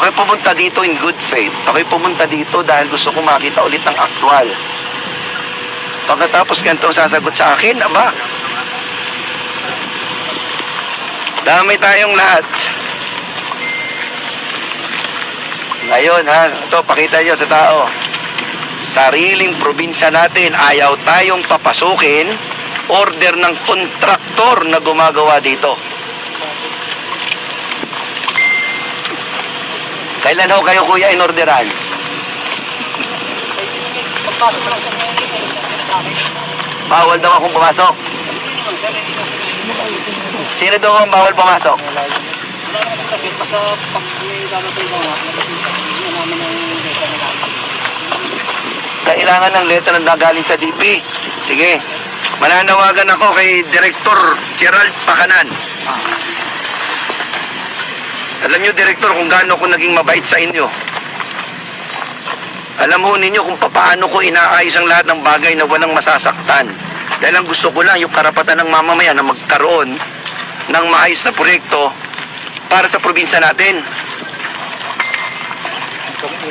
Ako'y pumunta dito in good faith. Ako'y pumunta dito dahil gusto ko makita ulit ng aktual. Pagkatapos ganito ang sasagot sa akin, aba, dami tayong lahat. Ngayon ha, ito pakita nyo sa tao. Sariling probinsya natin, ayaw tayong papasukin, order ng kontraktor na gumagawa dito. Kailan ho kayo kuya inorderan? Bawal daw akong pumasok. Sino daw ang bawal pumasok? Kailangan ng letter na galing sa DP. Sige, mananawagan ako kay Director Gerald Pacanan. Alam nyo, Director, kung gaano ko naging mabait sa inyo. Alam ho ninyo kung paano ko inaayos ang lahat ng bagay na walang masasaktan. Dahil ang gusto ko lang yung karapatan ng mamamayan na magkaroon ng maayos na proyekto para sa probinsya natin.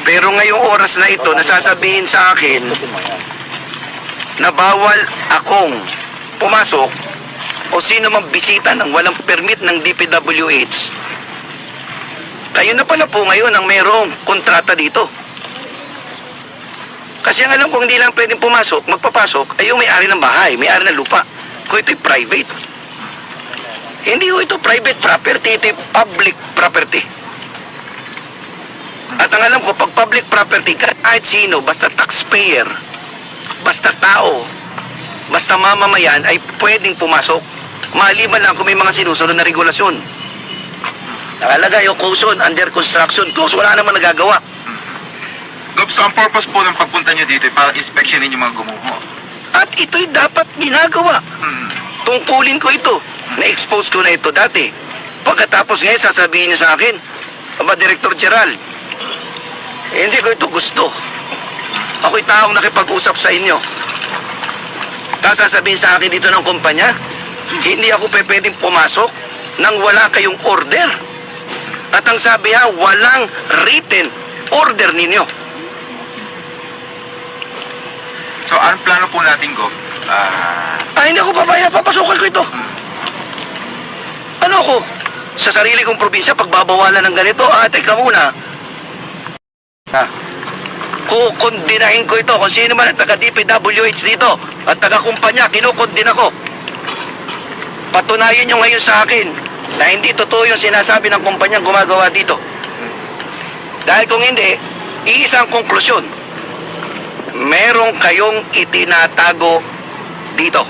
Pero ngayong oras na ito, nasasabihin sa akin na bawal akong pumasok o sino mang bisita ng walang permit ng DPWH. Kayo na pala po ngayon ang mayroong kontrata dito. Kasi ang alam ko hindi lang pwedeng pumasok, magpapasok ay yung may-ari ng bahay, may-ari ng lupa. Kung ito'y private. Hindi ho ito private property, ito'y public property. At ang alam ko, pag public property, kahit sino, basta taxpayer, basta tao, basta mamamayan, ay pwedeng pumasok. Maliban lang kung may mga sinusunod na regulasyon. Nakalagay yung caution, under construction, close, wala naman nagagawa. Gob, so ang purpose po ng pagpunta nyo dito ay para inspeksyonin yung mga gumuho. At ito'y dapat ginagawa. Tungkulin ko ito. Na-expose ko na ito dati. Pagkatapos ngayon, sasabihin niya sa akin, aba, Director Gerald, hindi ko ito gusto. Ako'y taong nakipag-usap sa inyo. Tapos sasabihin sa akin dito ng kumpanya, hindi ako pwedeng pumasok nang wala kayong order. At ang sabi ha, walang written order ninyo. So, anong plano po natin, Gob? Hindi ako papaya, papasukan ko ito. Ano ko? Sa sarili kong probinsya, pagbabawalan ng ganito, teka muna. Kukundinahin ko ito. Kung sino man ang taga-DPWH dito at taga-kumpanya, kinukundin ako. Patunayan nyo ngayon sa akin na hindi totoo yung sinasabi ng kumpanyang gumagawa dito. Dahil kung hindi, iisang konklusyon. Merong kayong itinatago dito.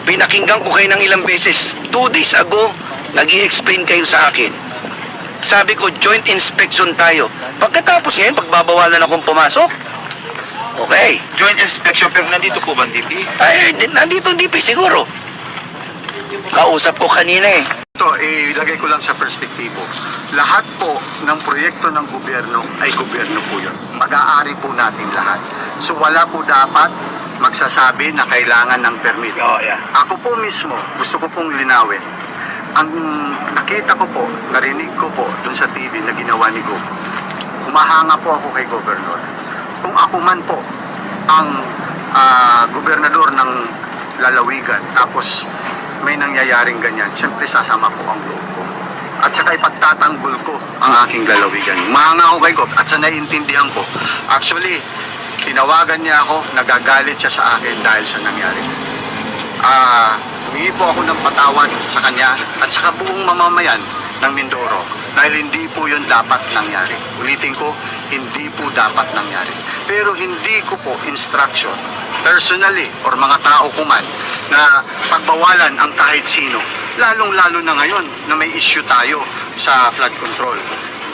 Pinakinggan ko kayo ng ilang beses. 2 days ago, nag-i-explain kayo sa akin. Sabi ko, joint inspection tayo. Pagkatapos ngayon, pagbabawalan akong pumasok. Okay. Joint inspection, pero nandito po ba ang DP? Nandito ang DP siguro. Kausap ko kanina eh. Ito, ilagay ko lang sa perspektibo. Lahat po ng proyekto ng gobyerno ay gobyerno po yun. Mag-aari po natin lahat. So wala po dapat magsasabi na kailangan ng permit. Ako po mismo, gusto ko pong linawin. Ang nakita ko po, narinig ko po dun sa TV na ginawa ni Go, humahanga po ako kay Governor. Kung ako man po ang gobernador ng lalawigan, tapos may nangyayaring ganyan, siyempre sasama po ang loob ko. At saka ipagtatanggol ko ang aking lalawigan. Mahanga ako kay Gov at sa naiintindihan ko. Actually, tinawagan niya ako, nagagalit siya sa akin dahil sa nangyari. Humingi po ako ng patawad sa kanya at sa buong mamamayan ng Mindoro dahil hindi po yun dapat nangyari. Ulitin ko, hindi po dapat nangyari. Pero hindi ko po instruction, personally or mga tao ko man, na pagbawalan ang kahit sino, lalong-lalo na ngayon na may issue tayo sa flood control.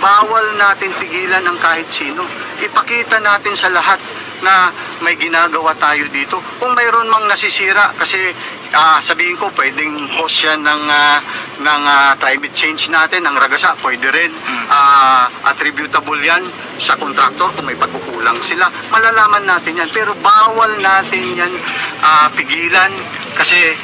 Bawal natin pigilan ang kahit sino. Ipakita natin sa lahat na may ginagawa tayo dito. Kung mayroon mang nasisira, kasi sabihin ko, pwedeng cause yan ng climate change natin, ng ragasa, pwede rin attributable yan sa contractor kung may pagkukulang sila. Malalaman natin yan, pero bawal natin yan pigilan kasi